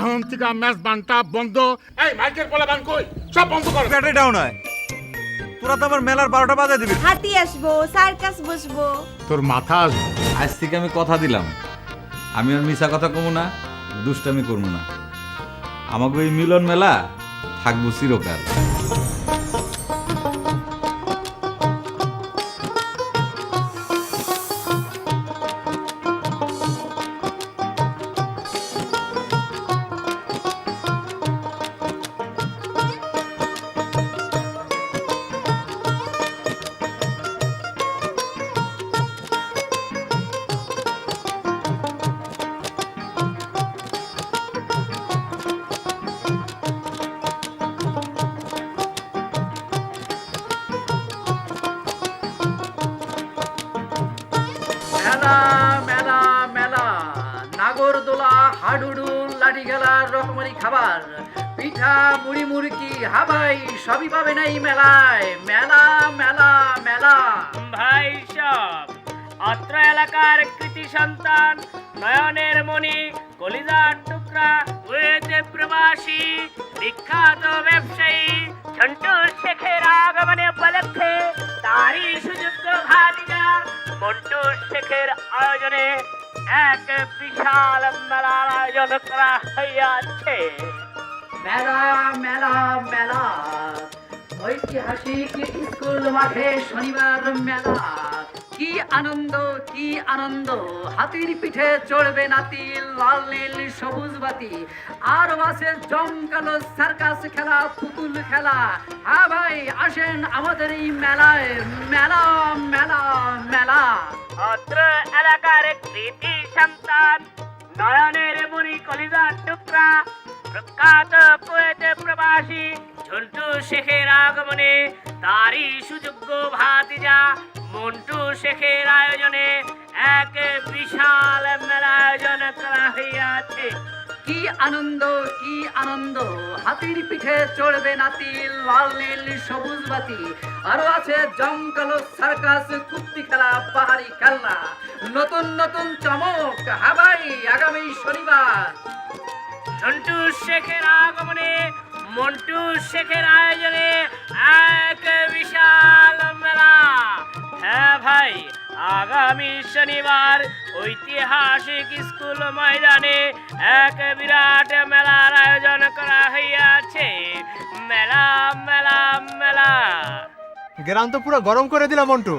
এখন থেকে ম্যাচ বানটা বন্ধ। এই মাইকের বলা বান কই, সব বন্ধ কর। ব্যাটারি ডাউন হয়, তোরা তো আমার মেলার 12টা বাজে দিবি। হাতি আসবো, সার্কাস বসবো। তোর মাথা আসবে। আজ থেকে আমি কথা দিলাম, আমি আর মিছা কথা কমু না, দুষ্টামি করবো না। আমাকে এই মিলন মেলা থাকবো চিরকাল। মেলা মেলা মেলা, নাগরদোলা, হাডুডু, লাঠি খেলার রকমারি খাবার, পিঠা, মুড়ি মুড়কি, হাবাই সবই পাবেন এই মেলায়। মেলা মেলা মেলা। ভাই সব অত্র এলাকার কৃতি সন্তান, নয়নের মণি, কলিজার টুকরা, কুয়েতে প্রবাসী, বিখ্যাত ব্যবসায়ী ঝন্টু শেখের আগমনে উপলক্ষে তারই সুযোগ্য ভাতিজা মন্টু শেখের আয়োজনে এক বিশাল মেলার আয়োজন করা হইয়াছে। মেলা মেলা মেলা, ঐতিহাসিক স্কুল মাঠে শনিবার মেলা। কি আনন্দ কি আনন্দ, হাতির পিঠে চড়বে নাতি, লাল নীল সবুজ বাতি, আর আছে জমকালো সার্কাস খেলা, পুতুল খেলা। হ্যাঁ ভাই, আসেন আমাদের এই মেলায়। মেলা মেলা মেলা। অত্র এলাকার কৃতি সন্তান, নয়নের মণি, কলিজার টুকরা, প্রখ্যাত কুয়েতে প্রবাসী ঝন্টু শেখের আগমনে তারই সুযোগ্য ভাতিজা মন্টু শেখের আয়োজনে এক বিশাল মেলা আয়োজন করা হইয়াছে। কি আনন্দ কি আনন্দ, হাতির পিঠে চড়বে নাতি, লাল নীল সবুজ বাতি, আরো আছে জমকালো সার্কাস, কুস্তি খেলা, পাহাড়ি খেলনা, নতুন নতুন চমক। হ্যাঁ ভাই, আগামী শনিবার ঝন্টু শেখের আগমনে মন্টু শেখের আয়োজনে এক বিশাল মেলা। হ্যাঁ ভাই, আগামী শনিবার ঐতিহাসিক স্কুল ময়দানে এক বিরাট মেলার আয়োজন করা হইয়াছে। মেলা মেলা মেলা। গ্রাম তো পুরো গরম করে দিলাম মন্টু।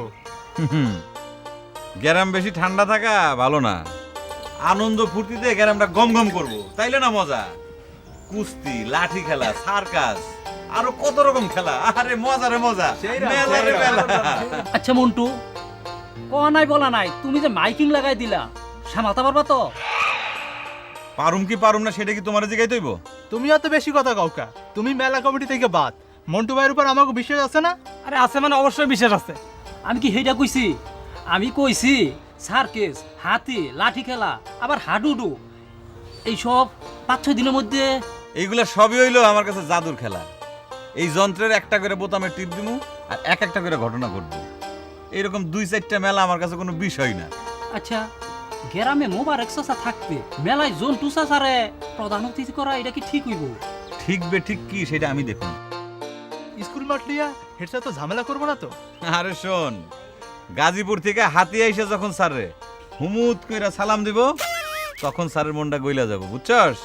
গ্যারাম বেশি ঠান্ডা থাকা ভালো না, আনন্দ ফুর্তিতে গ্যারামটা গম গম করবো, তাইলে না মজা। কুস্তি, লাঠি খেলা, সার্কাস, আরো কত রকম খেলা। আরে মজা রে মজা, মেলা রে মেলা। আচ্ছা মন্টু, ক নাই বলা নাই, তুমি যে মাইকিং লাগাই দিলা, সামালতে পারবা তো? পারুম কি পারুম না সেটা কি তোমার জিগাই তৈব? তুমি অত বেশি কথা কাউকা, তুমি মেলা কমিটি থেকে বাদ। মন্টু ভাইয়ের উপর আমাকে বিশ্বাস আছে না? আরে আছে মানে অবশ্যই বিশ্বাস আছে। আমি কি সেইটা কইছি? আমি কইছি সার্কেস, হাতি, লাঠি খেলা, আবার হাডুডু, এইসব 5-6 দিনের মধ্যে। এইগুলা সবই হইলো আমার কাছে জাদুর খেলা। এই যন্ত্রের একটা করে বোতামে টিপ দিমু আর এক একটা করে ঘটনা ঘটবে। এইরকম 2-4টা মেলা আমার কাছে কোনো বিষয় না। আচ্ছা, গ্রামে মোবারক চাচা থাকতে মেলায় জন্টু চাচারে প্রধান অতিথি করা, এটা কি ঠিক হইব? ঠিক বে ঠিক কি সেটা আমি দেখুন। স্কুল মাঠ লিয়া হেডসা তো ঝামেলা করবো না তো? আরে শোন, গাজীপুর থেকে হাতি আইসে যখন স্যারে হুমুত কইরা সালাম দিব, তখন স্যারের মনটা গইলা যাব, বুঝছস?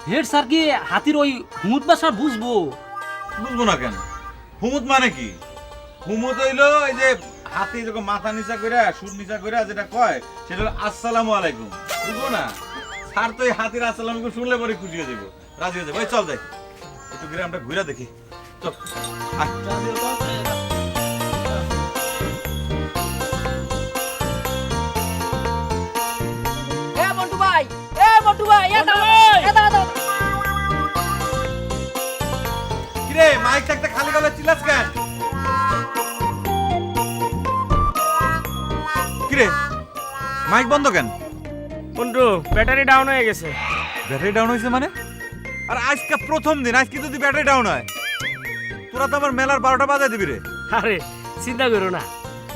হেড স্যার কি হাতির ওই হুমুত ভাষা বুঝবো? বুঝবো না কেন? হুমুত মানে কি? হুমুত হইলো এই যে হাতি যখন মাথা নিচা কইরা সুর নিচা কইরা যেটা কয় সেটা হলো আসসালামু আলাইকুম, বুঝবো না? স্যার তো এই হাতির আসসালামু আলাইকুম শুনলে পরে খুশি হয়ে যাবো, রাজি হয়ে যাবো। ওই চল যাই, একটু গ্রামটা ঘুরে দেখি, চল। এ মন্টু ভাই, এ মন্টু ভাই, কিরে মাইক থাকতে খালি গলা চিল্লাস কেন? কিরে মাইক বন্ধ কেন? মন্টু, ব্যাটারি ডাউন হয়ে গেছে। ব্যাটারি ডাউন হয়েছে মানে? আর আজকে প্রথম দিন, আজকে যদি ব্যাটারি ডাউন হয় তোরা তো আমার মেলার 12টা বাজে দিবি রে। আরে চিন্তা করো না,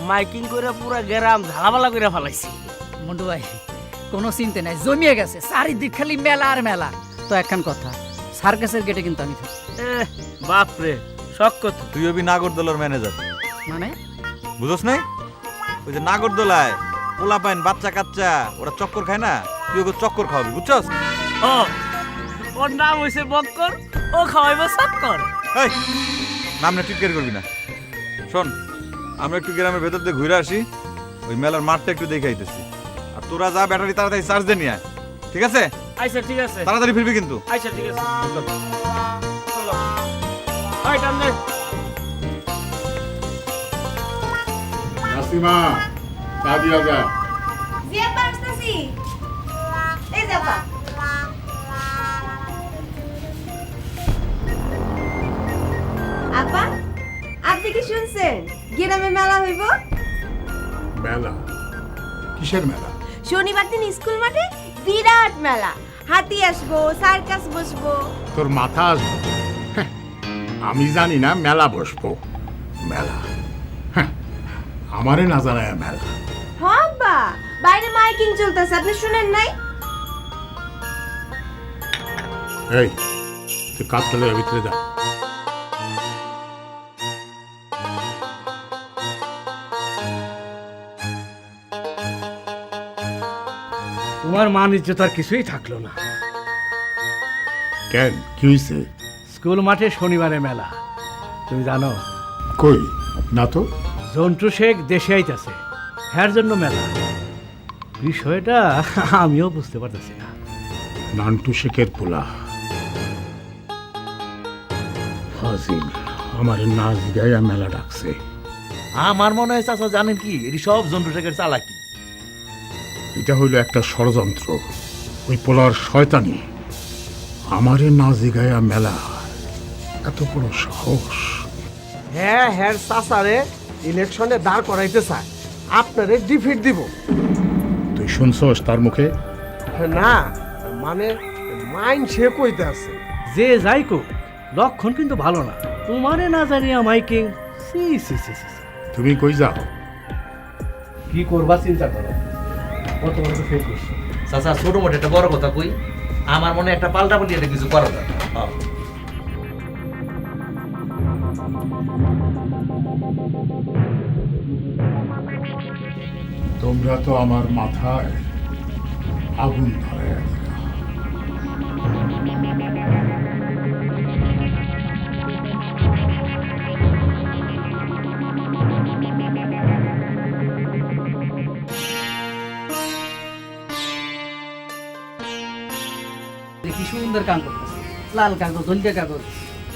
মাইকিং করে পুরা গ্রাম ঝালাপালা করে ফেলাইছি। মন্টু ভাই, কোনো চিন্তা নাই, জমিয়ে গেছে চারিদিক খালি মেলা আর মেলা। তো একখান কথা, সার্কাসের গেটে কিন্তু আমি থাকি। বাপরে শখ কত। তুই হবি নাগরদোলার ম্যানেজার, মানে বুঝছ নাই? ওই যে নাগরদোলায় পোলা পাইন বাচ্চা কাচ্চা ওরা চক্কর খায় না, তুই ওকে চক্কর খাওয়াবি, বুঝছস? ও ওর নাম হইছে বক্কর, ও খাওয়াইব চক্কর। এই নাম না টিটকারি করবি না। শোন, আমরা একটু গ্রামের ভেতর দিয়ে ঘুরে আসি, ওই মেলার মাঠটা একটু দেখে আইতেছি। আর তোরা যা ব্যাটারি তাড়াতাড়ি চার্জ দিয়ে নিয়ে আয়, ঠিক আছে? আচ্ছা ঠিক আছে, তাড়াতাড়ি ফিরবি কিন্তু। আচ্ছা ঠিক আছে। চলো হাই টান দে। নাসিমা চা দিয়া যা। জি আপা আসতেছি। এই যে আপা। আপা আপনি কি শুনছেন গ্রামে মেলা হইব? মেলা? কিসের মেলা? শনিবার দিন স্কুল মাঠে বিরাট মেলা, হাতি আসবো, সার্কাস বসবো। তোর মাথা আসবে? হ্যাঁ, আমি জানি না মেলা বসবো। মেলা? হ্যাঁ, আমারে না জানায় মেলা। হ্যাঁ বা বাইরে মাইকিং চলতেছে, আপনি শুনেন নাই? এই তুই কাপতলের ভিতরে যা। তোমার মান ইজ্জত আর কিছুই থাকলো না। কেন, কি হয়েছে? স্কুল মাঠে শনিবারে মেলা, তুমি জানো? কই না তো। জন্টু শেখ দেশে আইতাছে, হ্যার জন্য মেলা। বিষয়টা আমিও বুঝতে পারতেছি না। নান্টু শেখের পোলা ফাজিল আমার নাচ গায়া মেলা ডাকছে। আমার মনে হয় চাচা জানেন কি, এটি সব জন্টু শেখের চালাকি। এটা হইল একটা ষড়যন্ত্র, ওই পোলার শয়তানি। আমারে না জিগায়া মেলা, এত বড় সাহস! হ্যাঁ হ্যাঁ চাচারে ইলেকশনে দাঁড় করাইতে চায়, আপনারে ডিফিট দিব। তুই শুনছস তার মুখে? না মানে মাইন সে কইতে আছে। যে যাই কোক, লক্ষণ কিন্তু ভালো না। তোমারে না জানিয়া মাইকিং, সি সি সি সি। তুমি কই যাও? কি করবা চিন্তা করো, কত বড় ফেল করছো। চাচা ছোট মোটো একটা বড় কথা কই, আমার মনে একটা পাল্টা পাল্টি এটা কিছু করা যায়। তোমরা তো আমার মাথায় আগুন ধরে দিলা। কি সুন্দর কাম করতেছে, লাল কাগজ, হলদে কাগজ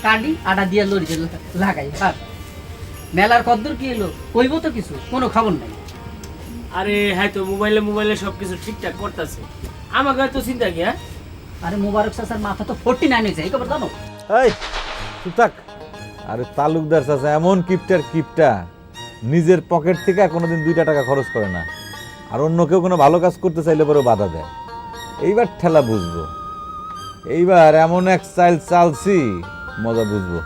কাটি আটা দিয়ে লড়িতে লাগাই। আর মেলার কদ্দুর কি এলো, কইব তো কিছু, কোনো খবর নাই। আরে হ্যাঁ তো মোবাইলে সবকিছু ঠিকঠাক করতেছে, আমাকে তো চিন্তা কি। হ্যাঁ আরে মোবারক চাচার মাথা তো 49 হয়েছে, এই খবর জানো? এই চুপ থাক। আরে তালুকদার চাচা এমন কিপটা, নিজের পকেট থেকে কোনোদিন 2 টাকা খরচ করে না, আর অন্য কেউ কোনো ভালো কাজ করতে চাইলে পরে বাধা দেয়। এইবার ঠেলা বুঝবো, এইবার এমন এক স্টাইল চালছি মজা বুঝবো।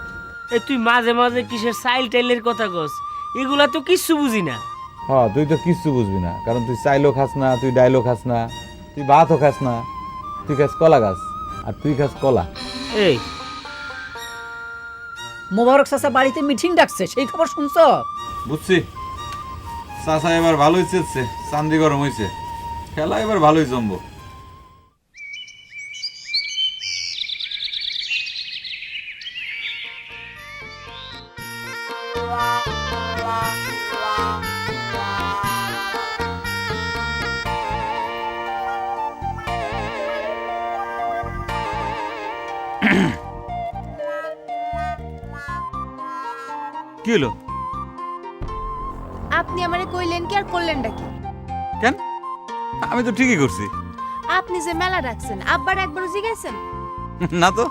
এ তুই মাঝে মাঝে কিসের সাইল টাইলের কথা কস, এগুলা তো কিচ্ছু বুঝি না। হ্যাঁ তুই তো কিচ্ছু বুঝবি না, কারণ তুই চাইলও খাস না, তুই ডাইলও খাস না, তুই ভাতও খাস না, তুই খাস কলা গাছ, আর তুই খাস কলা। এই মোবারক চাচা বাড়িতে মিটিং ডাকছে, সেই খবর শুনছ? বুঝছি, চাচা এবার ভালোই চেয়েছে, চান্দি গরম হয়েছে, খেলা এবার ভালোই জমবো। কি হলো? আপনি আমারে কইলেন কি আর করলেনটা কি? কেন? আমি তো ঠিকই করছি। আপনি যে মেলা রাখছেন, আব্বার একবারও জিজ্ঞাসেন? না তো।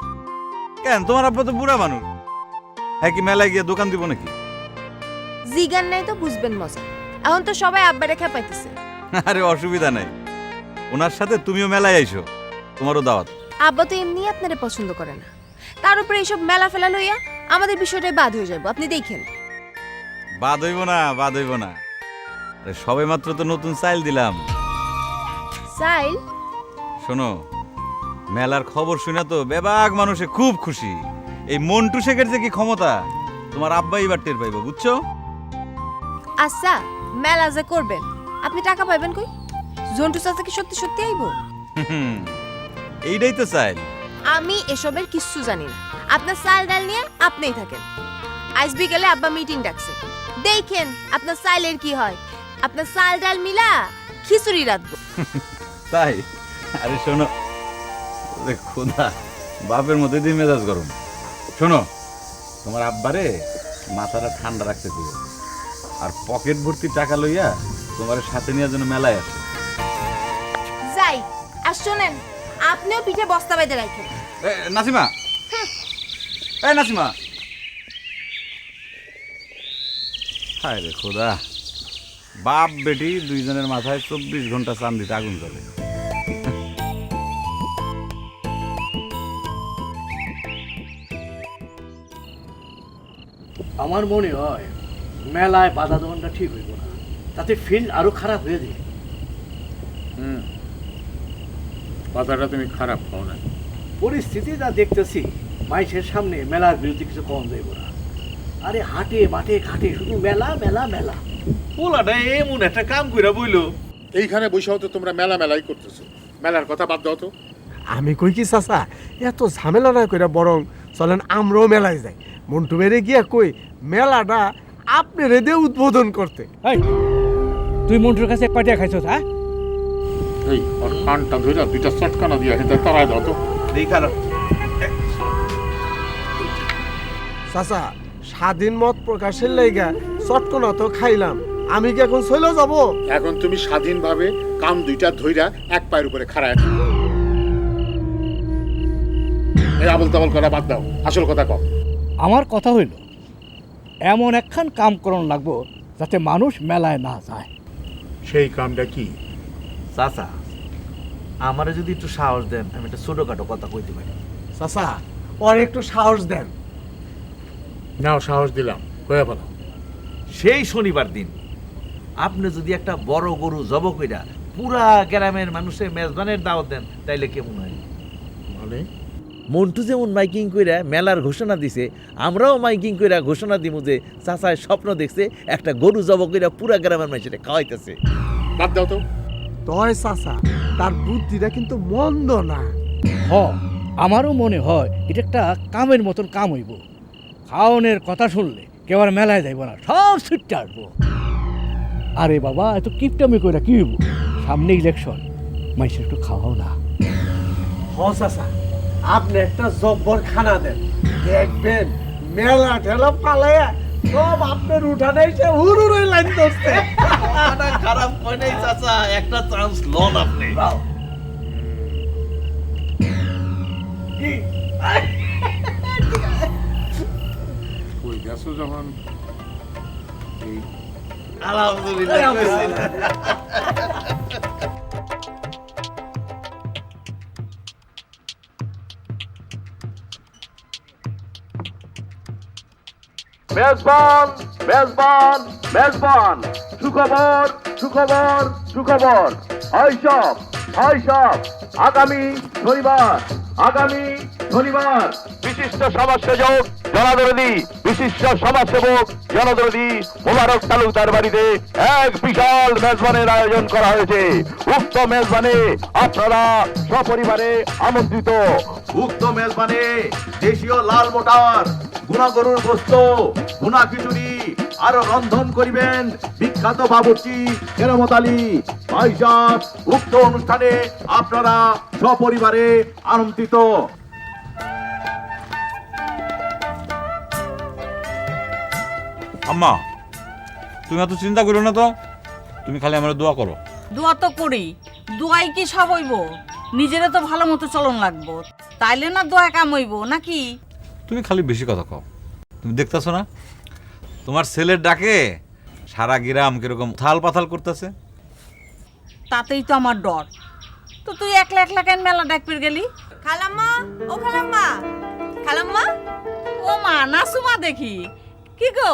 কেন, তোমার আব্বা তো বুড়া মানুষ, হ্যাঁ কি মেলায় গিয়ে দোকান দিব নাকি? জিগান নাই তো বুঝবেন মজা। এখন তো সবাই আব্বারে খেপাইতেছে। আরে অসুবিধা নাই, ওনার সাথে তুমিও মেলায় আইসো, তোমারও দাওয়াত। আব্বা তো এমনি আপনারে পছন্দ করে না, তার উপরে এইসব মেলা ফেলা লইয়া আমাদের বিষয়টাই বাদ হয়ে যাবো, আপনি দেখেন। বাদ হইব না, বাদ হইব না। আরে সবে মাত্র তো নতুন চাইল দিলাম। সাইল? শোনো, মেলার খবর শুনে তো বেবাক মানুষে খুব খুশি। এই মন্টু শেখের যে কি ক্ষমতা তোমার আব্বা এবার টের পাইব, বুঝছো? আচ্ছা মেলা যে করবেন আপনি টাকা পাইবেন কই? জন্টু চাচা কি সত্যি সত্যি আইবো? এইটাই তো চাই। আমি এসবের কিচ্ছু জানি না। আপনার চাল ডাল নিয়ে আপনিই থাকেন। আজ বিকেলে আব্বা মিটিং ডাকছে, দেখেন আপনার চাইলের কি হয়। আপনার চাল ডাল মিলা খিচুড়ি রাখবো। তাই? আরে শোনো, ওরে খোদা, বাপের মধ্যে দিয়ে মেজাজ গরম। শোনো, তোমার আব্বারে মাথাটা ঠান্ডা রাখতে দিও, আর পকেট ভর্তি টাকা লইয়া তোমার সাথে নিয়ে যেন মেলায় আসে। যাই। আর শোনেন, আপনিও পিঠে বস্তা বেঁধে রাখেন। নাসিমা, নাসিমা, হায় রে খোদা, বাপ বেটি দুইজনের মাথায় 24 ঘন্টা চান্দিতে আগুন জ্বলে। আমার মনে হয় মেলায় বাধা দেওয়াটা ঠিক হইব না, তাতে ফিল্ড আরো খারাপ হয়ে যাবে। কথাটা তুমি খারাপ পাও না। পরিস্থিতি যা দেখতেছি মাইসের সামনে মেলার বিরুদ্ধে কিছু কম যাইব না। আরে হাটে মাঠে ঘাটে শুধু মেলা মেলা মেলা। পোলাটা এমন একটা কাম কইরা বইলো, এইখানে বসেও তো তোমরা মেলা মেলাই করতেছো, মেলার কথা বাদ দাও তো। আমি কই কি চাচা, এত ঝামেলা না কইরা বরং চলেন আমরাও মেলায় যাই। মন্টু বেড়ে গিয়া কই মেলাটা আপনারে দিয়ে উদ্বোধন করতে। এই তুই মন্টুর কাছে কয়টা খাইছস? হ্যাঁ, এই আর কানটা ধরে দুইটা চটকানা দিয়া হেঁটে তারাই দাও তো। দেখালো চাচা, স্বাধীন মত প্রকাশের লাইগা চটকনা তো খাইলাম, আমি কি এখন চলে যাব? এখন তুমি স্বাধীনভাবে কান দুইটা ধইরা এক পায়ের উপরে খাড়ায় থাকো। এই আবল তাবল করা বাদ দাও, আসল কথা কও। আমার কথা হইল এমন একখান কাম করণ লাগবো যাতে মানুষ মেলায় না যায়। সেই কামটা কি? চাচা, আমারে যদি একটু সাহস দেন আমি একটা ছোটখাটো কথা কইতে পারি। চাচা, ওর একটু সাহস দেন। নাও, সাহস দিলাম, কয়ে বলো। সেই শনিবার দিন আপনি যদি একটা বড় গরু জব কইরা পুরা গ্রামের মানুষের মেজবানের দাওয়াত দেন তাইলে কেমন হয়? মানে মন্টু যেমন মাইকিং কইরা মেলার ঘোষণা দিছে, আমরাও মাইকিং কইরা ঘোষণা দিমু যে চাচায় স্বপ্ন দেখছে একটা গরু জব কইরা পুরা গ্রামের মানুষের খাওয়াইতেছে। বাদ দাও তো। তয় চাচা, তার বুদ্ধিটা কিন্তু মন্দ না। হ, আমারও মনে হয় এটা একটা কামের মতন কাম হইব। খাওয়ানোর কথা শুনলে কেউ আর মেলায় যাইব না, সব ছুটতে আসবো। আরে বাবা, এত কিপটামি করে কি হইব? সামনে ইলেকশন, মাইসের একটু খাওয়াও না। হ চাচা, আপনি একটা জব্বর খানা দেন, দেখবেন মেলা ঠেলা পালাইয়া সব আপনার উঠানে এসে হুড়ুড়ে লাইন ধরছে। খারাপ হয় নাই চাচা, একটা চান্স লন আপনি। ওই গেছো যখন এই আলহামদুলিল্লাহ। মেজবান মেজবান মেজবান, সুখবর সুখবর সুখবর। হয় সব আগামী শনিবার বিশিষ্ট সমাজসেবক জনদরদি মোবারক তালুকদার বাড়িতে এক বিশাল মেজবানের আয়োজন করা হয়েছে। উক্ত মেজবানে আপনারা সপরিবারে আমন্ত্রিত। উক্ত মেজবানে দেশীয় লাল মোটার, গুনা গরুর গোস্ত, গুনা খিচুড়ি আরো রন্ধন করিবেন বিখ্যাত বাবুর্চি কেরামত আলী ভাইসাব। উক্ত অনুষ্ঠানে আপনারা সপরিবারে আমন্ত্রিত। আম্মা, তুমি এত চিন্তা করো না তো, তুমি খালি আমার দোয়া করো। দোয়া তো করি, দোয়াই কি সব হইব? নিজেরা তো ভালো মতো চলন লাগবো, তাইলে না দোয়া কাম হইব নাকি? তুমি খালি বেশি কথা কও। তুমি দেখতেছো না তোমার ছেলের ডাকে সারা গ্রাম কিরকম থাল পাথাল করতেছে? তাতেই তো আমার ডর। তো তুই একলা একলা কেন মেলা ডাকপির গেলি? খালাম্মা, ও খালাম্মা, খালাম্মা। ও মা, নাসুমা দেখি। কি গো?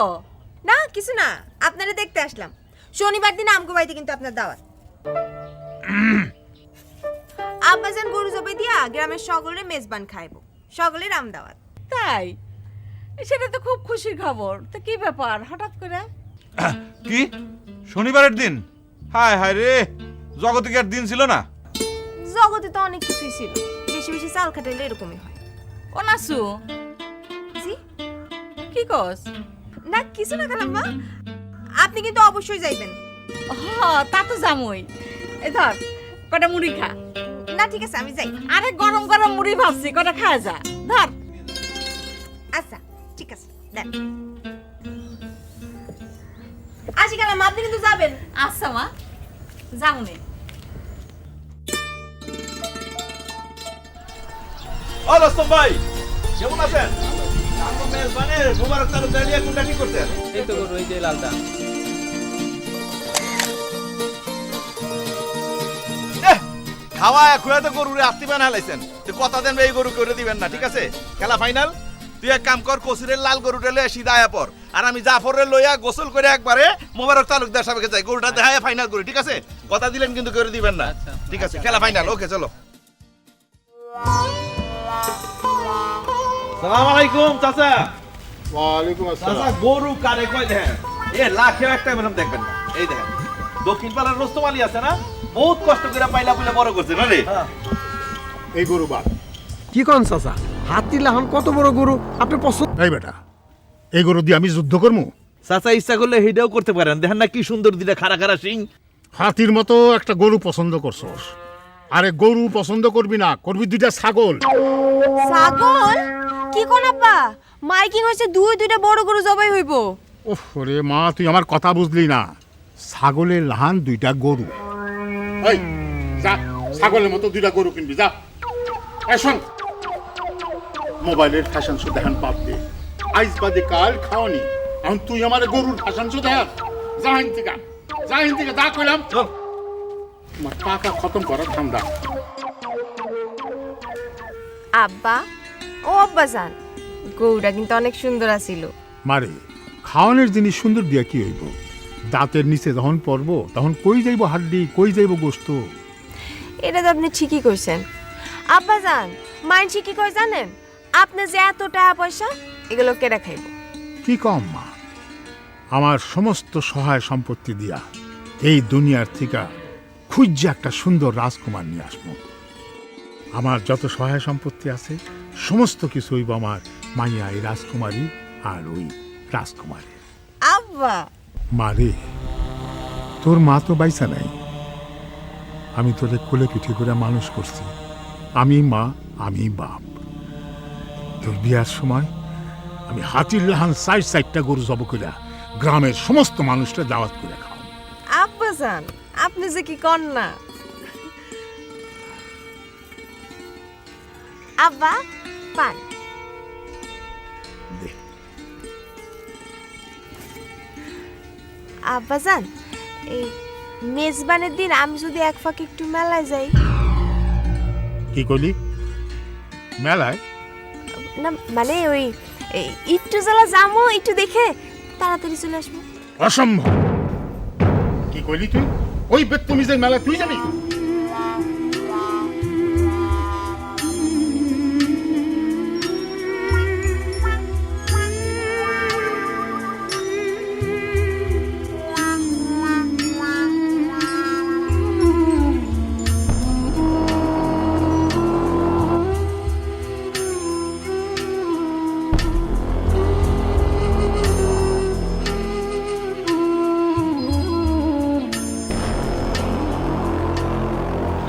না কিছু না, আপনারা দেখতে আসলাম। শনিবার দিন আমগো বাড়িতে কিন্তু আপনার দাওয়াত। আব্বাজান গরু জবাই দিয়া গ্রামের সকলের মেজবান খাইবো, সকলের আমদাওয়াত। তাই? সেটা তো খুব খুশির খবর। তা কি ব্যাপার হঠাৎ করে? কি শনিবারের দিন? হায় হায় রে, জগতে কি আর দিন ছিল না? জগতে তো অনেক কিছুই ছিল, বেশি বেশি চাল খাটাইলে এরকমই হয়। ও নাসু, জি কি কস? না কিছু না খালাম্মা, আপনি কিন্তু অবশ্যই যাইবেন। তা তো জামুই। এ ধর কটা মুড়ি খা। না ঠিক আছে আমি যাই। আরে গরম গরম মুড়ি ভাবছি, কটা খাওয়া যা। ধর। আচ্ছা ঠিক আছে দেন। আসি খালাম্মা, আপনি কিন্তু যাবেন। আচ্ছা মা, যামুনে। ও রস্তম ভাই, কেমন আছেন? আমার মেজবানের মুবারক তালুকদার নিয়ে কোনটা কি করতেন? এই তো গরু, এই যে লালটা। খাওয়া খুয়া তো গরুরে আস্তি বানা হালাইছেন, তো কথা দেন এই গরু করে দিবেন না, ঠিক আছে? খেলা ফাইনাল। তুই এক কাম কর, কসুরের লাল গরুটা লয়ে সিধা আয়া পর, আর আমি জাফরের লইয়া গোসল করে একবারে মোবারক তালুকদার সাহেবকে যাই, গরুটা দেখায় ফাইনাল করি, ঠিক আছে? কথা দিলেন কিন্তু করে দিবেন না, ঠিক আছে? খেলা ফাইনাল, ওকে চলো। সালাম আলাইকুম চাচা। ওয়ালাইকুম চাচা গরু কারে কয় দেখেন, এ লাখেও একটা ম্যাডাম দেখবেন না। এই দেখেন দক্ষিণ পাড়ার রস্তম আলী আছে না, বহুত কষ্ট করে পাইলা পুলে বড় করছে না রে। এই গরু বাদ। কি কোন চাচা, হাতি লাহন কত বড় গরু আপনি পছন্দ? এই বেটা, এই গরু দিয়ে আমি যুদ্ধ করবো? চাচা ইচ্ছা করলে হেটাও করতে পারেন, দেখেন না কি সুন্দর দিলে খাড়া খাড়া সিং। হাতির মতো একটা গরু পছন্দ করছস, আরে গরু পছন্দ করবি না, করবি দুইটা ছাগল। ছাগল? কি কোন আব্বা, মাইকিং হইছে দুইটা বড় গরু জবাই হইব। ওহ রে মা, তুই আমার কথা বুঝলি না। ছাগলের লাহান দুইটা গরু। এই যা, ছাগলের মতো দুইটা গরু কিনবি যা। এই শোন, মোবাইলের ফ্যাশন শো দেখান বাদ দে, আইজ বাদে কাল খাওয়ানি। এখন তুই আমার গরুর ফ্যাশন শো দেখ। যা হিন থেকে, যা হিন থেকে, যা কইলাম। তোমার টাকা খতম করার ধান্দা। আব্বা, ও আব্বাজান, গরুটা কিন্তু অনেক সুন্দর আছিল। মারে, খাওয়ানোর জিনিস সুন্দর দিয়া কি হইব? দাঁতের নিচে যখন পড়বো তখন কই যাইব হাড্ডি, কই যাইব গোস্ত? এটা তো আপনি ঠিকই কইছেন আব্বাজান। মাইনছি কি কই জানেন, আপনি যে এত টাকা পয়সা এগুলো কেটে খাইব। কি কম মা, আমার সমস্ত সহায় সম্পত্তি দিয়া এই দুনিয়ার থেকে খুঁজে একটা সুন্দর রাজকুমার নিয়ে আসবো। আমার যত সহায় সম্পত্তি আছে সমস্ত কিছু হইব আমার মাইয়া এই রাজকুমারী আর ওই রাজকুমারী। আব্বা মারে, তোর মা তো বাইসা নাই, আমি তোরে কোলে পিঠে করে মানুষ করছি। আমি মা, আমি বাপ। তোর বিয়ার সময় আমি হাতির লাহান সাইডটা গরু জব করে গ্রামের সমস্ত মানুষটা দাওয়াত করে খাও। আব্বাজান, আপনি যে কি কন না। আব্বা পান। আব্বাজান, এই মেজবানের দিন আমি যদি এক ফাঁকে একটু মেলায় যাই। কি কইলি? মেলায়? না মানে ওই একটু জ্বালা যামো, একটু দেখে তাড়াতাড়ি চলে আসবো। অসম্ভব। কি কইলি তুই? ওই বেত্তমিজের মেলায় তুই যাবি?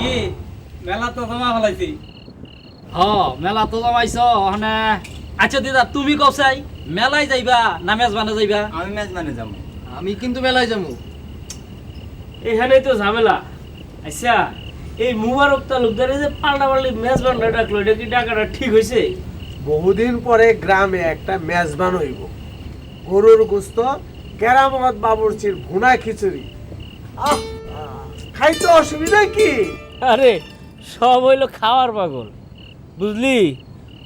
কি মেলা তো জমা ফেলাইছি? মেলা তো জমাইছ হনে। আচ্ছা দিদা, তুমি কসাই মেলায় যাইবা না মেজবানে যাইবা? আমি মেজবানে যাবো। আমি কিন্তু মেলায় যাবো। এখানেই তো ঝামেলা। আচ্ছা, এই মুবারক তালুকদারে যে পাল্টাপাল্টি মেজবানটা ডাকলো, এটা কি ডাকাটা ঠিক হয়েছে? বহুদিন পরে গ্রামে একটা মেজবান হইব, গরুর গোস্ত, কেরামত বাবুর্চির ভুনা খিচুড়ি। খাইতে অসুবিধা কি? আরে সব হইলো খাওয়ার পাগল, বুঝলি?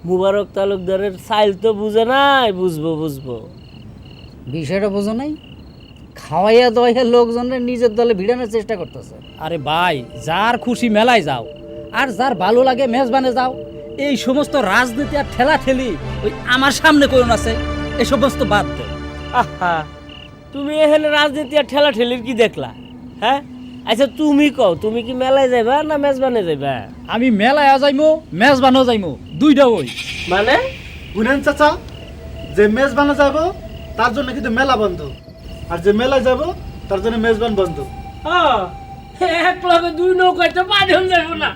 মুবারক তালুকদারের সাইল তো বুঝে নাই, বুঝবো। বিষয়টা বোঝো নাই? খাওয়াইয়া দাওয়াইয়া লোকজনের নিজের দলে ভিড়ানোর চেষ্টা করতেছে। আরে ভাই, যার খুশি মেলায় যাও, আর যার ভালো লাগে মেজবানে যাও। এই সমস্ত রাজনীতি আর ঠেলা ঠেলি ওই আমার সামনে কোন আছে, এই সমস্ত বাদ দাও। আহা, তুমি এখানে রাজনীতি আর ঠেলা ঠেলির কি দেখলা? হ্যাঁ, আচ্ছা তুমি কও, তুমি কি মেলায় যাইবা না মেজবানে যাইবা? আমি মেলায় যাইমু, মেজবানও যাইমু, দুইটা ওই। মানে শুনেন চাচা, যে মেজবানে যাব তার জন্য কিন্তু মেলা বন্ধ, আর যে মেলায় যাব তার জন্য মেজবান বন্ধ। এক লগে দুই নৌকায় তো পানি হয়ে যাবো না।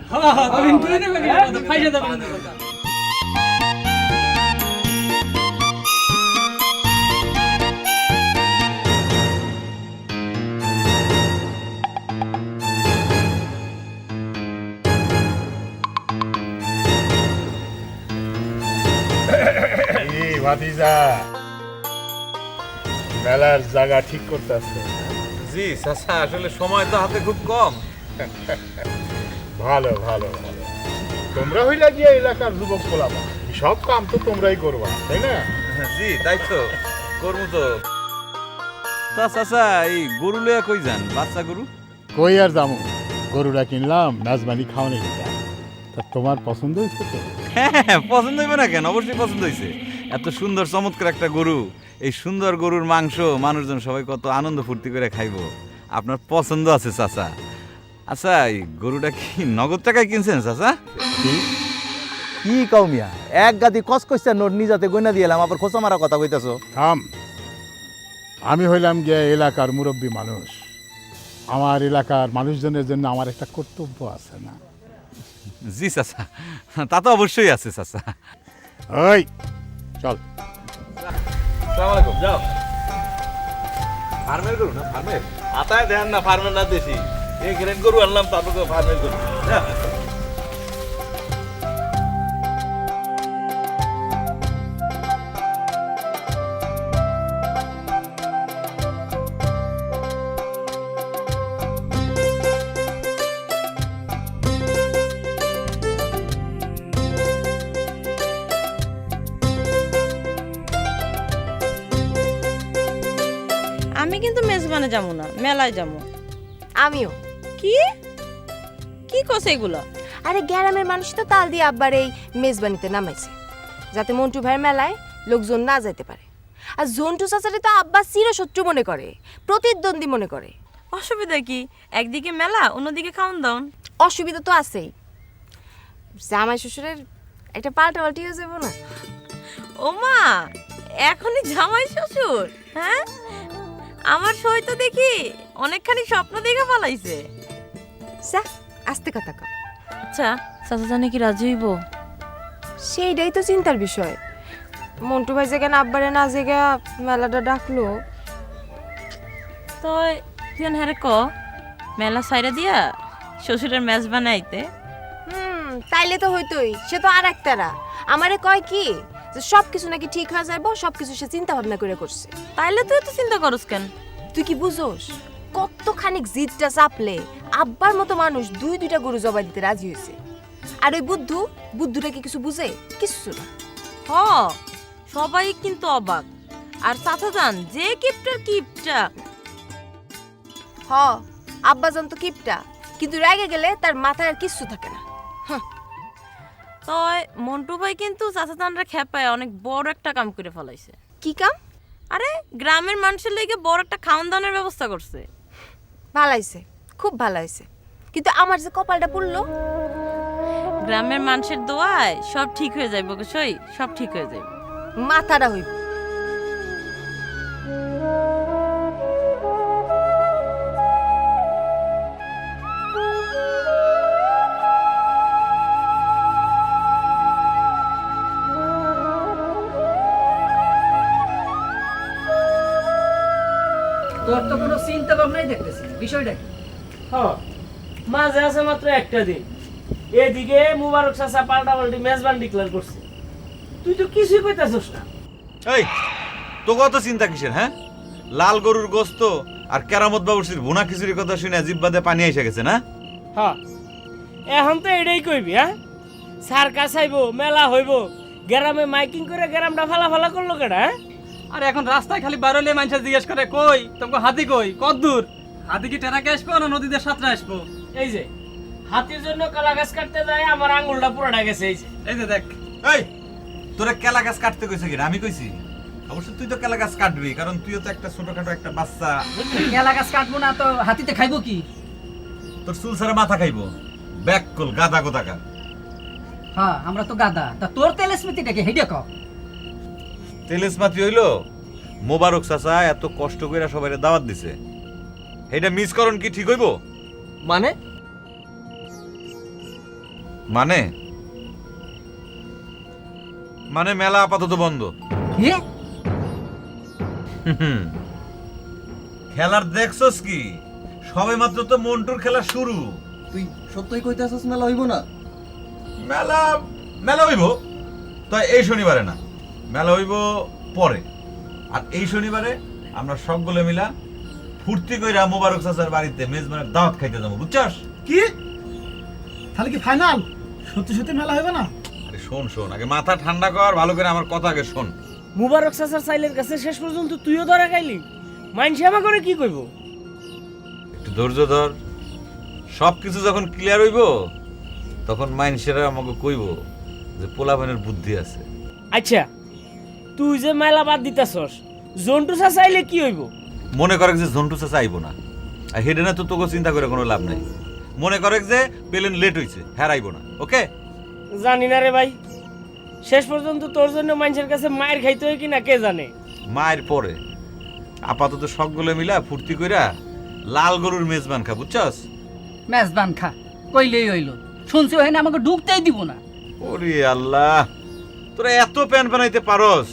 এই ভাতিজা মেলার জায়গা ঠিক করতেছে। জি চাচা, আসলে সময় তো হাতে খুব কম। ভালো ভালো ভালো, তোমরা হইলা গিয়া এলাকার যুবক পোলাবা, সব কাম তো তোমরাই করবা, তাই না? জি তাই তো, করবো তো। তা চাচা, এই গরু লইয়া কই যান? বাচ্চা গরু? কই আর যাবো, গরুটা কিনলাম মেজবানি খাওয়ানি দিতাম। তা তোমার পছন্দ হয়েছে তো? হ্যাঁ, পছন্দ হইবে না কেন, অবশ্যই পছন্দ হয়েছে। এত সুন্দর চমৎকার একটা গরু, এই সুন্দর গরুর মাংস মানুষজন সবাই কত আনন্দ ফুর্তি করে খাইবো। আপনার পছন্দ আছে চাচা। আচ্ছা, এই গরুটা কি নগদ টাকায় কিনছেন চাচা? কি কাউ মিয়া, এক গাদি কসকসা নোট নিজাতে গয়না দিয়েলাম, আবার খোসা মারা কথা কইতাছো। থাম, আমি হইলাম গিয়ে এলাকার মুরব্বী মানুষ, আমার এলাকার মানুষজনের জন্য আমার একটা কর্তব্য আছে না? জি চাচা, তা তো অবশ্যই আছে চাচা। ওই চল। আসসালামু আলাইকুম। যাও। ফার্মের গরু না? ফার্মের আতায় দেন না, ফার্মের না দেশি। এই গ্রেন গরু আনলাম, তারপর ফার্মের গরু। আমি কিন্তু মেজবানে যাবো না, মেলায় যাবো। আমিও। কি কি কছে এগুলো? আরে গ্রামের মানুষ তো তাল দিয়ে আব্বার এই মেজবানিতে নামাইছে, যাতে মন্টু ভাইয়ের মেলায় লোকজন না যাইতে পারে। আর জন্টু চাচারে তো আব্বা চিরশত্রু মনে করে, প্রতিদ্বন্দ্বী মনে করে। অসুবিধা কি? একদিকে মেলা, অন্যদিকে খাওন দাওন। অসুবিধা তো আছেই, জামাই শ্বশুরের একটা পাল্টাপাল্টি হয়ে যাবো না? ও মা, এখনই জামাই শ্বশুর? হ্যাঁ, আমার সই তো দেখি অনেকখানি স্বপ্ন দেখে পালাইছে। যা, আস্তে কথা কও। আচ্ছা, চাচা জানে কি রাজি হইব? সেইটাই তো চিন্তার বিষয়। মন্টু ভাই যেখানে আব্বারে না জেগা মেলাটা ডাকলো, তো তুই হ্যাঁ ক মেলা সাইরা দিয়া শ্বশুরের মেজ বানাইতে। তাইলে তো হইতোই। সে তো আর একটারা আমারে কয় কি যে সব কিছু নাকি ঠিক হয়ে যাবো, সব কিছু সে চিন্তা ভাবনা করে করছে। তাইলে তুই তো চিন্তা করস কেন? তুই কি বুঝোস কতখানিক জিদটা চাপলে আব্বার মতো মানুষ দুইটা গরু জবাই দিতে রাজি হয়েছে? আর ওই বুদ্ধুটা কি কিছু বুঝে? কিছু না। হ, সবাই কিন্তু অবাক। আর চাচা জান যে কিপটা। হ, আব্বা জান তো কিপটা, কিন্তু রেগে গেলে তার মাথায় আর কিচ্ছু থাকে না। তো মন্টু ভাই কিন্তু চাচা জানরা খেপায় অনেক বড় একটা কাম করে ফেলাইছে। কি কাম? আরে গ্রামের মানুষের লেগে বড় একটা খাওয়ান দাওয়ানোর ব্যবস্থা করছে। ভালো হয়েছে, খুব ভালো হয়েছে, কিন্তু আমার যে কপালটা পুড়লো। গ্রামের মানুষের দোয়ায় সব ঠিক হয়ে যাইব, সই সব ঠিক হয়ে যাইব। মাথাটা হইব। তোর তো কোনো চিন্তা ভাবনাই দেখতেছি, বিষয়টা কি? হ্যাঁ, মাঝে আছে মাত্র একটা দিন, এদিকে মুবারক চাচা পাল্টাপাল্টি মেজবান ডিক্লেয়ার করছে, তুই তো কিছুই কইতাছস না। এই তো কত চিন্তা কিসের? হ্যাঁ, লাল গরুর গোস্ত আর কেরামত বাবুর্চির ভুনা খিচুড়ির কথা শুনে জিব্বাতে পানি এসে গেছে না? হ্যাঁ, এখন তো এটাই কইবি? হ্যাঁ, সার্কাস আইব, মেলা হইব, গ্রামে মাইকিং করে গ্রামটা ফালা করলো কেডা? হ্যাঁ, আর এখন রাস্তায় খালি বারলে মানুষ জিজ্ঞেস করে কই তোমাকে হাতি কই, কত দূর? হাতি কি টেরাকে আসবো না নদীতে সাঁতরা আসবো? এই যে হাতির জন্য কলা গাছ কাটতে যায় আমার আঙ্গুলটা পুরোটা গেছে এই যে দেখ। এই তোরা কেলা গাছ কাটতে কইছে কিনা আমি কইছি? অবশ্য তুই তো কেলা গাছ কাটবি, কারণ তুইও তো একটা ছোটখাটো একটা বাচ্চা। কেলা গাছ কাটবো না তো হাতিতে খাইবো কি? তোর চুল ছাড়া মাথা খাইবো। ব্যাককল গাদা গোদাকা। হ্যাঁ আমরা তো গাদা, তা তোর তেল স্মৃতিটাকে হেডে কও। তেলেসমাতি হইলো মোবারক চাচা এত কষ্ট কইরা সবাইরে দাওয়াত দিছে, এটা মিস করন কি ঠিক হইব? মানে মানে মানে মেলা আপাতত বন্ধ। কি? খেলার দেখছস কি? সবে মাত্র তো মন্টুর খেলা শুরু। তুই সত্যই কইতাছস মেলা হইব না? মেলা মেলা হইব, তাই এই শনিবারে না, মেলা হইব পরে। আর এই শনিবারে আমরা সবগুলো মিলা ফুর্তি কইরা মোবারক চাচার বাড়িতে মেজবানের দাওয়াত খাইতে যাবো, বুঝছস? কি তাহলে কি ফাইনাল? সত্যি সত্যি মেলা হবে না? আরে শোন শোন, আগে মাথা ঠান্ডা কর, ভালো করে আমার কথা আগে শোন। মুবারক চাচার সাইলের কাছে শেষ পর্যন্ত তুইও ধরা খাইলি, মাইনসে আমা করে কি কইব? একটু ধৈর্য ধর, সবকিছু যখন ক্লিয়ার হইব তখন মাইনসেরা আমাকে কইব যে পোলাপানের বুদ্ধি আছে। আচ্ছা তুই যে মেলা বাদ দিতাছস, জন্টু চাচা আইলে কি হইব? মনে করে যে ঝন্টু চাচা আইব না, আর হেডে না তো তোকে চিন্তা করে কোনো লাভ নাই। মনে করে যে প্লেন লেট হইছে, হ্যাঁ আইব না। ওকে জানি না রে ভাই, শেষ পর্যন্ত তোর জন্য মানুষের কাছে মায়ের খাইতে হয় কিনা কে জানে। মায়ের পরে আপাতত সবগুলো মিলা ফুর্তি কইরা লাল গরুর মেজবান খা, বুঝছস? মেজবান খা কইলেই হইল, শুনছি ওখানে আমাকে ঢুকতেই দিব না। ওরে আল্লাহ, তোরা এত প্যান বানাইতে পারস?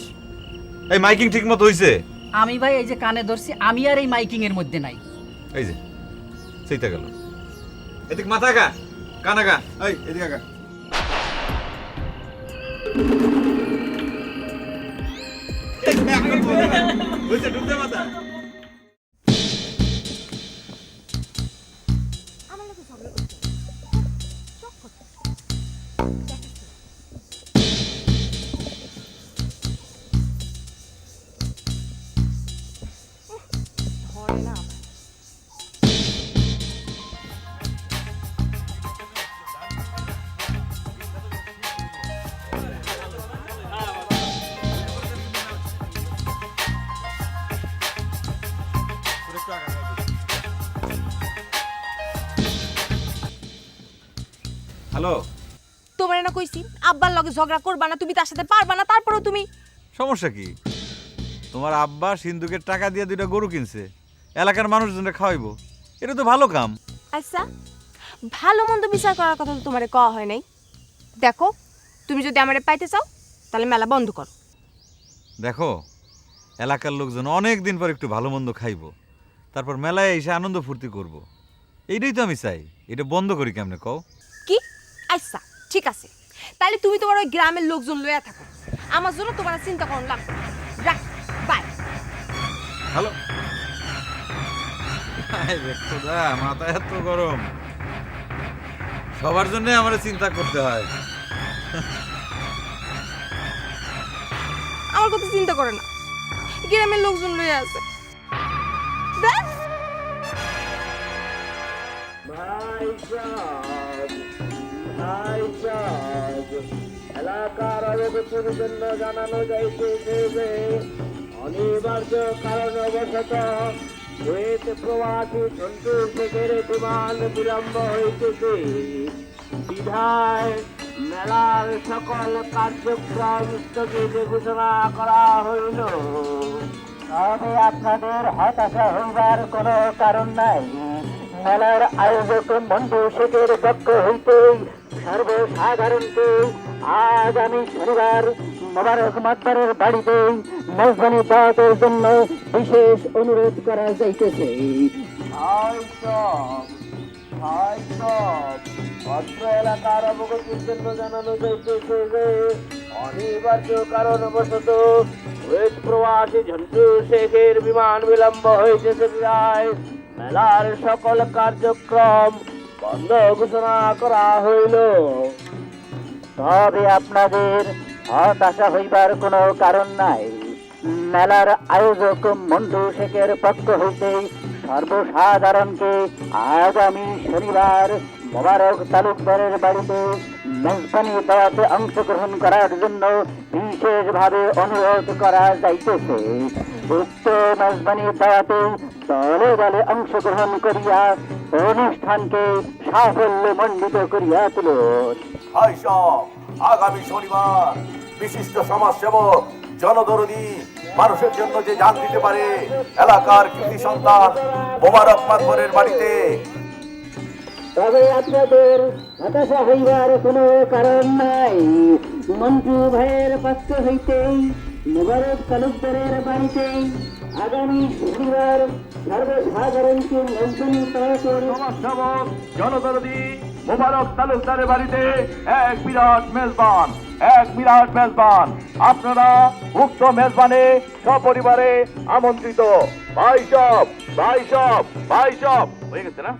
এই মাইকিং ঠিক মতো হইছে? আমি ভাই এই যে কানে ধরছি, আমি আর এই মাইকিং এর মধ্যে নাই। এই যে সেইটা গেল, এদিক মাথা গা কানা গা, এই এদিকে গা। বুঝছে ঢুকতে মাথা। হ্যালো, তোমার না কইছি আব্বার লগে ঝগড়া করবা না, তুমি তার সাথে পারবা না, তারপরেও তুমি। সমস্যা কি? তোমার আব্বা সিন্ধুকের টাকা দিয়ে 2টা গরু কিনছে, এলাকার মানুষজনকে খাওয়াইবো, এটা তো ভালো কাম। আচ্ছা ভালো মন্দ বিচার করার কথা তো তোমারে কওয়া হয় নাই। দেখো তুমি যদি আমারে পাইতে চাও তাহলে মেলা বন্ধ করো। দেখো, এলাকার লোকজন অনেক দিন পর একটু ভালো মন্দ খাইবো, তারপর মেলায় এসে আনন্দ ফুর্তি করব, এইটাই তো আমি চাই। এটা বন্ধ করি কেমনে কও? কি? আচ্ছা ঠিক আছে, তাহলে তুমি তোমার ওই গ্রামের লোকজন লইয়া থাকো, আমার জন্য তোমার আর চিন্তা করুন লাগবে না। রাখ, বাই। হ্যালো, খোদা মাথা এত গরম, সবার জন্য আমার চিন্তা করতে হয়। আমার কথা চিন্তা করে না, গ্রামের লোকজন লইয়া আছে। দেখ এলাকার অবগতির জন্য জানানো যাইতেছে যে অনিবার্য কারণবশত কুয়েত প্রবাসী ঝন্টু শেখের বিমান বিলম্ব হইতেছে, বিধায় মেলার সকল কার্যক্রম স্থগিত ঘোষণা করা হইল। তবে আপনাদের হতাশা হইবার কোনো কারণ নাই, মেলার আয়োজক মন্টু শেখের পক্ষ হইতে সর্বসাধারণকে আগামী শনিবার মোবারক মাতবারের বাড়িতে মেজবানি দাওয়াতের জন্য বিশেষ অনুরোধ করা যাইতেছে। অত্র এলাকার অবগতির জন্য জানানো যাইতেছে যে অনিবার্য কারণবশত কুয়েত প্রবাসী ঝন্টু শেখের বিমান বিলম্ব হয়েছে, বিধায় মেলার সকল কার্যক্রম বন্ধ ঘোষণা করা হইল। তবে আপনাদের হতাশা হইবার কোনো কারণ নাই, মেলার আয়োজক মন্টু শেখের পক্ষ হইতে সর্বসাধারণকে আগামী শনিবার মোবারক তালুকদারের বাড়িতে মেজবানি দাওয়াতে অংশগ্রহণ করার জন্য বিশেষভাবে অনুরোধ করা যাইতেছে। উক্ত মেজবানি দাওয়াতে দলে দলে অংশগ্রহণ করিয়া অনুষ্ঠানকে সাফল্যমণ্ডিত করিয়া তুলুন। আগামী শনিবার বিশিষ্ট সমাজসেবক জনদরদী মানুষের জন্য যে জান দিতে পারে এলাকার কৃতি সন্তান মোবারক মাতবরের বাড়িতে। তবে আপনাদের হতাশা হইবার কোনো কারণ নাই। মন্টু ভাইয়ের পক্ষ হইতেই মোবারক তালুকদারের বাড়িতে আগামী শনিবার সর্বসাধারণকে মন্ত্রী সমাজসেবক জনদরদী মোবারক তালুকদারের বাড়িতে এক বিরাট মেজবান। আপনারা উক্ত মেজবানে সপরিবারে আমন্ত্রিত। ভাই সব হয়ে গেছে না?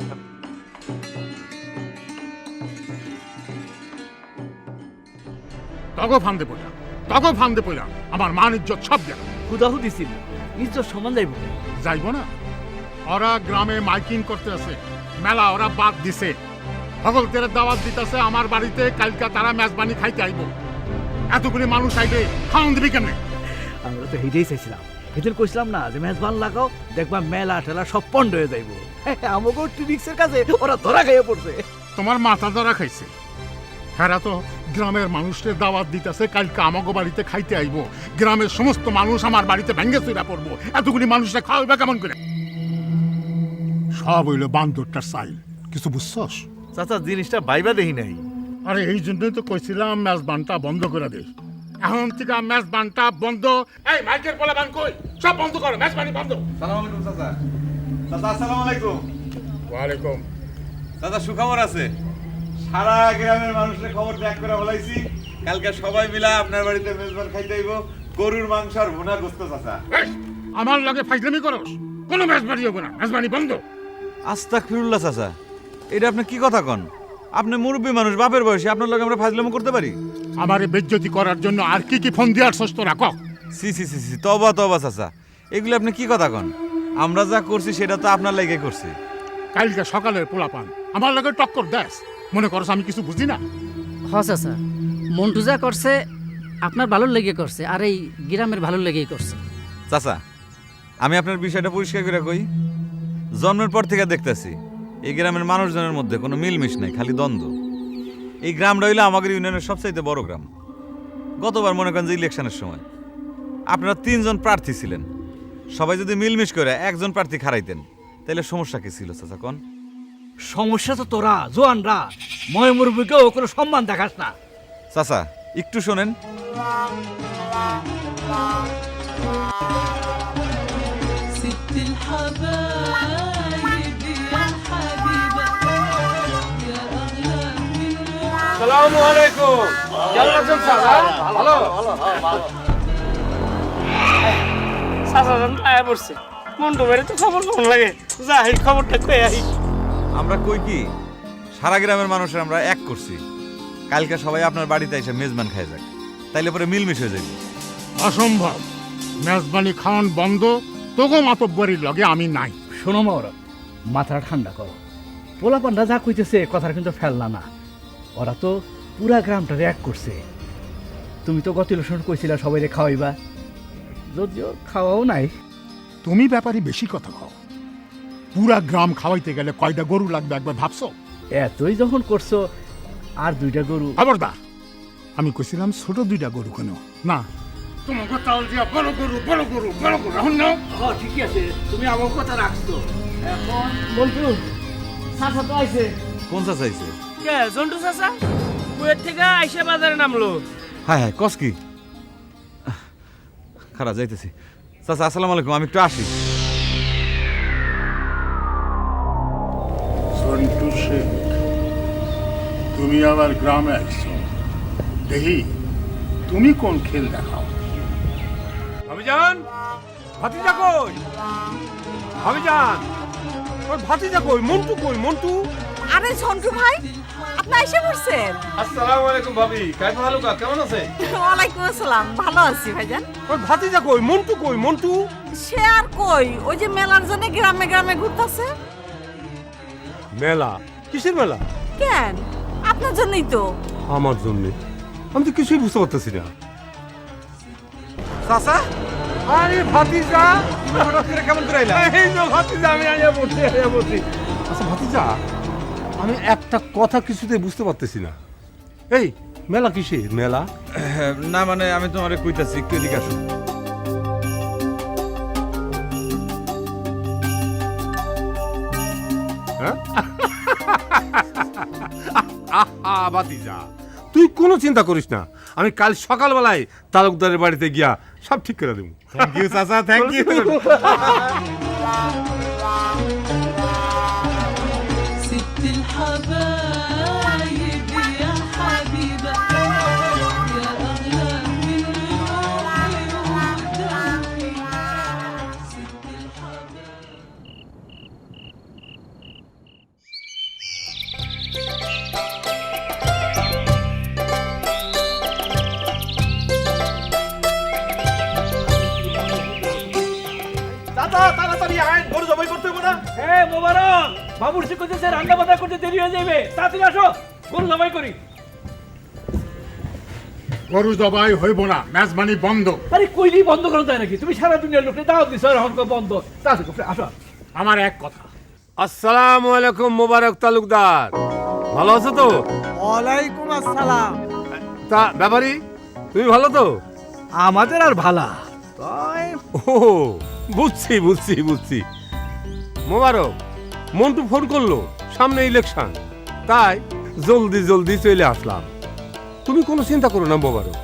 তগো ফান্দে পড়লাম আমার মান ইজ্জত সব গেল। খুদাহু দিছিল ইজ্জত সমান যাইব যাইব না? ওরা গ্রামে মাইকিং করতে আছে, মেলা ওরা বাদ দিছে, ভগলতের দাওয়াত দিতেছে আমার বাড়িতে, কালকা তারা মেজবানি খাইতে আইব। এতগুলি মানুষ আইবে, খাওয়ান দিবি কেমনে? আমরা তো হেঁটেই চাইছিলাম, হেঁটেল কইছিলাম না যে মেজবান লাগাও, দেখবা মেলা টেলা সব পণ্ড হয়ে যাইব। আমাকে ট্রিক্সের কাছে ওরা ধরা খাইয়ে পড়ছে। তোমার মাথা ধরা খাইছে। হেরা তো গ্রামের মানুষের দাওয়াত দিতেছে, কালকে আমাকে বাড়িতে খাইতে আইব। গ্রামের সমস্ত মানুষ আমার বাড়িতে ভেঙ্গে চুরা পড়বো, এতগুলি মানুষরা খাওয়াবে কেমন করে? সব হইলো বান্দরটার সাইল, কিছু বুঝছস? চাচা জিনিসটা বাইবা দেখি নাই। আরে এই জন্যই তো কইছিলাম মেজবানটা বন্ধ করে দে। এখন থেকে মেজবানটা বন্ধ। এই মাইকের পোলা বান কই, সব বন্ধ করো, মেজবানি বন্ধ। সালাম আলাইকুম চাচা। চাচা আসসালামু আলাইকুম। ওয়ালাইকুম। চাচা সুখবর আছে, সারা গ্রামের মানুষের খবর ত্যাগ করে বলাইছি, কালকে সবাই মিলা আপনার বাড়িতে মেজবান খাইতে আইব, গরুর মাংস আর ভুনা গোস্ত। চাচা আমার লগে ফাইজলামি করস, কোনো মেজবানি হবে না, মেজবানি বন্ধ। আস্তাগফিরুল্লাহ চাচা, এটা আপনি কি কথা কন? আপনি মুরব্বী মানুষ, বাপের বয়সী, আপনার লগে আমরা ফাইজলামি করতে পারি? আমারে বেজ্জতি করার জন্য আর কি কি ফোন দিয়ার সস্ত রাখো। সি তবা চাচা, এগুলো আপনি কি কথা কন? আমরা যা করছি সেটা তো আপনার লাগে করছি। কালকে সকালের পোলাপান আমার লগে টক্কর দেস, মনে করছ আমি কিছু বুঝি না? হ্যাঁ স্যার, মন্টু যা করছে আপনার ভালো লেগে করছে, আর এই গ্রামের ভালো লেগেই করছে। চাচা আমি আপনার বিষয়টা পরিষ্কার করে কই, জন্মের পর থেকে দেখতেছি এই গ্রামের মানুষজনের মধ্যে কোনো মিলমিশ নাই, খালি দ্বন্দ্ব। এই গ্রামটা হইলো আমাদের ইউনিয়নের সবচাইতে বড় গ্রাম। গতবার মনে করেন যে ইলেকশনের সময় আপনারা 3 জন প্রার্থী ছিলেন, সবাই যদি মিলমিশ করে একজন প্রার্থী খারাইতেন তাহলে সমস্যা কি ছিল চাচা কন? সমস্যা তো তোরা জোয়ানরা, ময় মুরব্বীকেও কোনো সম্মান দেখাস না। চাচা একটু শোনেন। আসসালামু আলাইকুম। কেমন আছেন চাচা? ভালো। চাচা জান আয়া পড়ছে, মন্টু বেরে তো খবর কেমন লাগে, যা এই খবরটা কই আই। আমরা কই কি সারা গ্রামের মানুষের আমরা এক করছি, কালকে সবাই আপনার বাড়িতে এসে মেজবান খাই যাক, তাইলে পরে মিলমিশ হয়ে যাবে। অসম্ভব, মেজবানি খাওয়ান বন্ধ, তোগো মাতব্বরির লগে আমি নাই। শোনো মাওরা, মাথা ঠান্ডা করো। পোলাপানরা যা কইতেছে কথার কিন্তু ফেললা না, ওরা তো পুরা গ্রামটারে এক করছে। তুমি তো গত ইলেকশন কইছিলা সবাইরে খাওয়াইবা, যদিও খাওয়াও নাই। তুমি ব্যাপারে বেশি কথা কও। পুরা গ্রাম খাওয়াইতে গেলে কয়টা গরু লাগবে একবার ভাবছো? এতই যখন করছো আর 2টা গরু। খবরদার, আমি কইছিলাম ছোট 2টা গরু কেন না, তোমাকে চাউল দিয়া বড় গরু এখন নাও। হ্যাঁ ঠিকই আছে, তুমি আমার কথা রাখছো। এখন বলতো চাচা তো আইছে। কোন চাচা আইছে? কে জন্টু চাচা কুয়েত থেকে আইসা বাজারে নামলো। হ্যাঁ কস কি? খারাপ যাইতেছি। চাচা আসসালামু আলাইকুম, আমি একটু আসি। সন্টু শেখ, তুমি আবার গ্রামে আসছো, দেখি তুমি কোন খেল দেখাও। ভাবিজান, ভাতিজা কই? ভাবিজান, ওর ভাতিজা কই? মন্টু কই? মন্টু? আরে ঝন্টু ভাই, আপনি আপনি এসে পড়ছেন? আসসালামু আলাইকুম ভাবি, কাইফা হালুকা কেমন আছে? ওয়ালাইকুম আসসালাম, ভালো আছি ভাইজান। ওর ভাতিজা কই? মন্টু কই? মন্টু সে আর কই, ওই যে মেলার জন্য গ্রামে গ্রামে ঘুরতাছে। মেলা? কিসের মেলা? কেন, আপনার জন্যই তো। আমার জন্য? আমি তো কিছুই বুঝতে পারতেছি না। চাচা, আরে ভাতিজা, তুমি হঠাৎ করে কেমন করে আইলা? এই তো ভাতিজা, আমি আইয়া বলছি। আচ্ছা ভাতিজা, আমি একটা কথা কিছুতে বুঝতে পারতেছি না। এই মেলা কিসের মেলা? না মানে আমি তোমারে কইতাছি, একটু এদিকে আসো। ভাতিজা, তুই কোনো চিন্তা করিস না, আমি কাল সকালবেলায় তালুকদারের বাড়িতে গিয়া সব ঠিক করে দেবো। থ্যাংক ইউ চাচা, থ্যাংক ইউ। হ্যাঁ মোবারক, বাবুর্চি করতেছে, রান্না বান্না করতে দেরি হয়ে যাবে, তাড়াতাড়ি আসো, গরু জবাই করি। গরু জবাই হইব না, মেজবানি বন্ধ। আরে কইলি বন্ধ করো তাই নাকি? তুমি সারা দুনিয়ার লোককে দাওয়াত দিছো আর এখন বন্ধ। তাড়াতাড়ি আসো। আমার এক কথা, আসসালামু আলাইকুম মোবারক তালুকদার, ভালো আছো তো? ওয়ালাইকুম আসসালাম। তা ব্যাপারি, তুমি ভালো তো? আমাদের আর ভালা ও বুঝছি। মোবারক, মন্টু ফোন করলো, সামনে ইলেকশন, তাই জলদি চলে আসলাম। তুমি কোনো চিন্তা করো না মোবারক,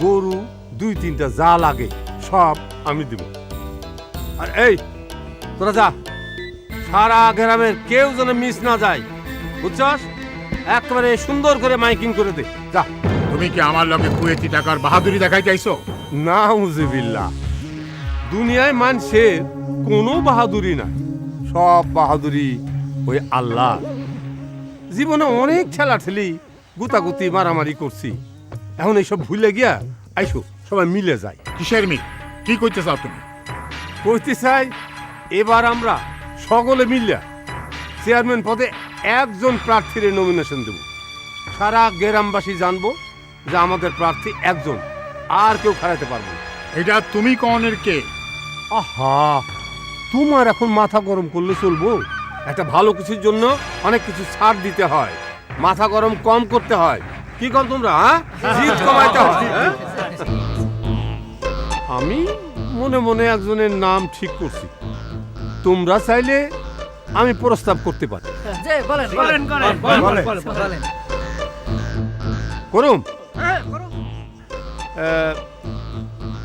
গরু 2-3টা যা লাগে সব আমি দেব। আর এই তোরা যা, সারা গ্রামের কেউ যেন মিস না যায়, বুঝছস? একেবারে সুন্দর করে মাইকিং করে দে, যা। তুমি কি আমার লগে কুয়েতি টাকার বাহাদুরি দেখাই চাইছো? নাউজুবিল্লাহ, দুনিয়ায় মানুষের কোনো বাহাদুরি নাই, সব বাহাদুরি ওই আল্লাহ। জীবনে অনেক ঠেলাঠেলি গুতাগুতি মারামারি করছি, এখন এইসব ভুলে গিয়া আইসো সবাই মিলে যায়। কিসের মিল? কি করতে চাও তুমি? কইতে চাই, এবার আমরা সকলে মিলিয়া চেয়ারম্যান পদে একজন প্রার্থীর নমিনেশন দেব। সারা গ্রামবাসী জানবো যে আমাদের প্রার্থী একজন, আর কেউ খারাইতে পারবে না। এটা তুমি কনের কে? আহা, তোমার এখন মাথা গরম করলে চলবো? একটা ভালো কিছুর জন্য অনেক কিছু ছাড় দিতে হয়, মাথা গরম কম করতে হয়। কি কর তোমরা, জিদ কমাইতে হয়। আমি মনে মনে একজনের নাম ঠিক করছি, তোমরা চাইলে আমি প্রস্তাব করতে পারি। করুম?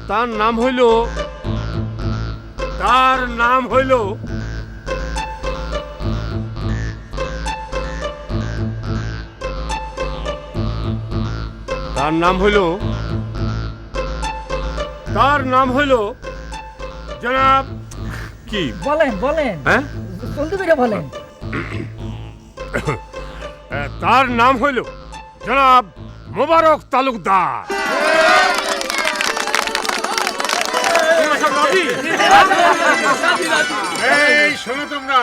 তার নাম হইল তার নাম হইল জনাব। কি বলেন হ্যাঁ, জলদি করে বলেন। তার নাম হইল জনাব মোবারক তালুকদার। এই শোনো তোমরা,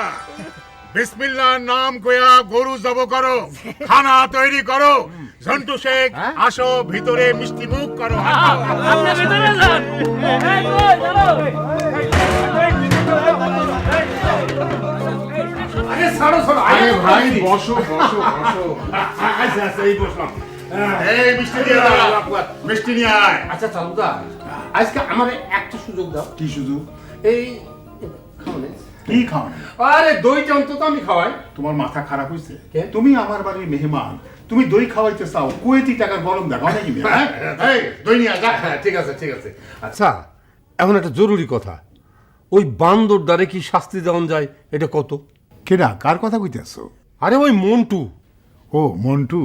বিসমিল্লাহর নাম কইয়া গরু জব করো, খানা তৈরি করো। ঝন্টু শেখ, আসো ভিতরে মিষ্টি মুখ করো। আপনি ভিতরে যান। এই কই দাঁড়াও। আরে ভাই বসো। আচ্ছা এই বসলাম। এই মিষ্টি নিয়ে আয়, মিষ্টি নিয়ে আয়। আচ্ছা তালুকদার, আজকে আমার একটা সুযোগ দাও। কি সুযোগ? এই খাওয়ালে কি খাও? আরে দইটা অন্তত আমি খাওয়াই। তোমার মাথা খারাপ হয়েছে? কে? তুমি আমার বাড়ির মেহমান, তুমি দই খাওয়াইতে চাও? কুয়েতি টাকার গরম দেখাও নাকি? এই দই নিয়ে আয়, যা। ঠিক আছে। আচ্ছা, এখন একটা জরুরি কথা, ওই বান্দর দ্বারে কি শাস্তি দেওয়া যায় এটা কত? কেডা, কার কথা কইতেছো? আরে ওই মন্টু। ও মন্টু,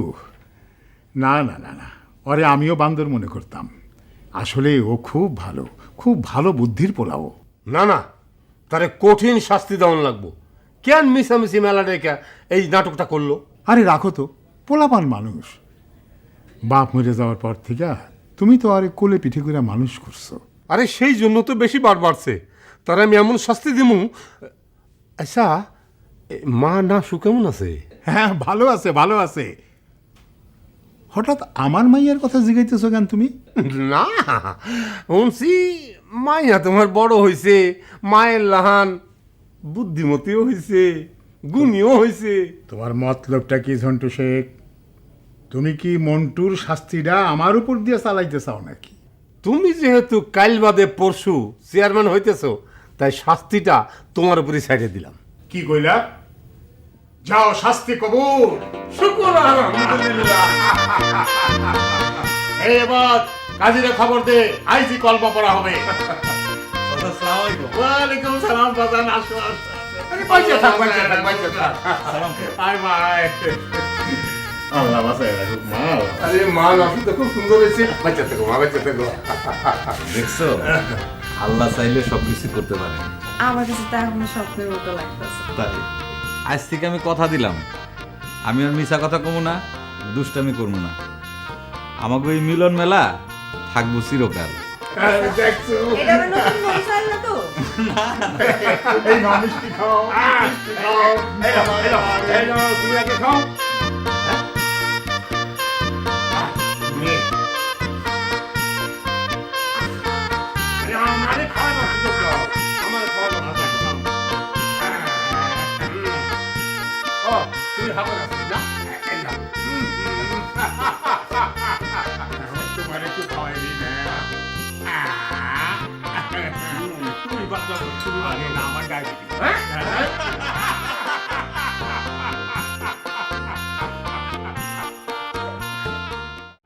না, ওরে আমিও বান্দর মনে করতাম। আসলে ও খুব ভালো বুদ্ধির পোলাও। না, তারে কঠিন শাস্তি দেওয়ান লাগবো। কেন মিশামিশি মেলা ডেকে এই নাটকটা করলো? আরে রাখো তো, পোলাপান মানুষ। বাপ মরে যাওয়ার পর থেকে তুমি তো আরে কোলে পিঠে করে মানুষ করছো। আরে সেই জন্য তো বেশি বার বাড়ছে, তার আমি এমন শাস্তি দিমু। আচ্ছা, মা না শু কেমন আছে? হ্যাঁ, ভালো আছে, ভালো আছে। হঠাৎ আমার মাইয়ার কথা জিগাইতেছো কেন তুমি? না, শুনছি মাইয়া তোমার বড় হয়েছে, মায়ের লাহান, বুদ্ধিমতীও হয়েছে, গুণীও হয়েছে। তোমার মতলবটা কি ঝন্টু শেখ? তুমি কি মন্টুর শাস্তিটা আমার উপর দিয়ে চালাইতে চাও নাকি? তুমি যেহেতু কাল বাদে পরশু চেয়ারম্যান হইতেছো, তাই শাস্তিটা তোমার উপরই ছাইড়ে দিলাম। কি কইলা? যাও, শাস্তি কবুল। শুকর আলহামদুলিল্লাহ। এই এবার কাজীরে খবর দে, আইজি কলমা পড়া হবে। আসসালামু আলাইকুম। ওয়ালাইকুম সালাম বাজান, আসো আসো। আরে বাইচা থাক, বাইচা থাক, বাইচা থাক। আয় ভাই। আল্লাহ বাসায় রাখুক মা। আরে মা নাকি তো খুব সুন্দর হয়েছে। বাইচা থাকো মা, বাইচা থাকো। দেখছো, আল্লাহ চাইলে সবকিছু করতে পারে। আমার কাছে তা এখনো স্বপ্নের মতো লাগতেছে। তাই আজ থেকে আমি কথা দিলাম, আমি আর মিছা কথা কমু না, দুষ্টামি করবো না। আমাকে এই মিলন মেলা থাকবো চিরকাল। দেখছো, এটা হলো নতুন মশাল না তো? এই নাও মিষ্টি খাও, মিষ্টি খাও। এই নাও, তুমি আগে খাও। আমারে খাওয়ানো সুযোগ দাও, আমার খাওয়ানো ভাষা খাও। ও, তুমি হাবো না না? এই নাও। তোমার একটু খাওয়াই দিই না। তুমি বাচ্চা শুরু আগে না আমার ডায়াবেটিস।